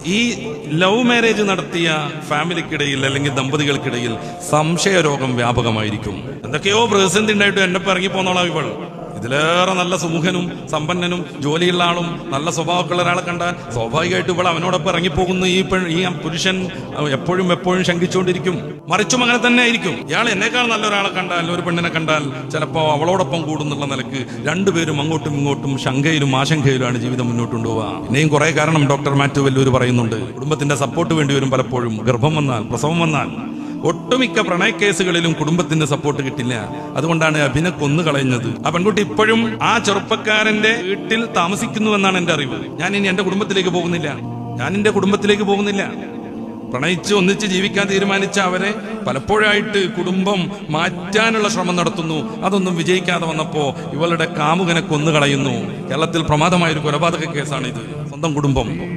ഈ love marriage നടത്തിയ ഫാമിലിക്കിടയിൽ അല്ലെങ്കിൽ ദമ്പതികൾക്കിടയിൽ സംശയരോഗം വ്യാപകമായിരിക്കും. എന്തൊക്കെയോ പ്രതിസന്ധി ഉണ്ടായിട്ട് എന്നെ ഇറങ്ങി പോന്നോളാം ഇവൾ. ഇതിലേറെ നല്ല സുമുഖനും സമ്പന്നനും ജോലിയുള്ള ആളും നല്ല സ്വഭാവമൊക്കെയുള്ള ഒരാളെ കണ്ടാൽ സ്വാഭാവികമായിട്ട് ഇവൾ അവനോടൊപ്പം ഇറങ്ങിപ്പോകുന്ന ഈ പുരുഷൻ എപ്പോഴും ശങ്കിച്ചുകൊണ്ടിരിക്കും. മറിച്ചും അങ്ങനെ തന്നെ ആയിരിക്കും. ഇയാൾ എന്നേക്കാൾ നല്ലൊരാളെ കണ്ടാൽ, ഒരു പെണ്ണിനെ കണ്ടാൽ ചിലപ്പോൾ അവളോടൊപ്പം കൂടുന്നുള്ള നിലക്ക് രണ്ടുപേരും അങ്ങോട്ടും ഇങ്ങോട്ടും ശങ്കയിലും ആശങ്കയിലുമാണ് ജീവിതം മുന്നോട്ട് കൊണ്ടുപോവുക. ഇനിയും കുറെ കാരണം ഡോക്ടർ മാത്യു വെല്ലൂർ പറയുന്നുണ്ട്. കുടുംബത്തിന്റെ സപ്പോർട്ട് വേണ്ടി വരും. പലപ്പോഴും ഗർഭം വന്നാൽ, പ്രസവം വന്നാൽ ഒട്ടുമിക്ക പ്രണയ കേസുകളിലും കുടുംബത്തിന്റെ സപ്പോർട്ട് കിട്ടില്ല. അതുകൊണ്ടാണ് അഭിനെ കൊന്നുകളയുന്നത്. ആ പെൺകുട്ടി ഇപ്പോഴും ആ ചെറുപ്പക്കാരന്റെ വീട്ടിൽ താമസിക്കുന്നുവെന്നാണ് എന്റെ അറിവ്. ഞാൻ ഇനി എന്റെ കുടുംബത്തിലേക്ക് പോകുന്നില്ല. പ്രണയിച്ച് ഒന്നിച്ച് ജീവിക്കാൻ തീരുമാനിച്ച അവരെ പലപ്പോഴായിട്ട് കുടുംബം മാറ്റാനുള്ള ശ്രമം നടത്തുന്നു. അതൊന്നും വിജയിക്കാതെ വന്നപ്പോ ഇവളുടെ കാമുകനെ കൊന്നുകളയുന്നു. കേരളത്തിൽ പ്രമാദമായൊരു കൊലപാതക കേസാണ് ഇത്. സ്വന്തം കുടുംബം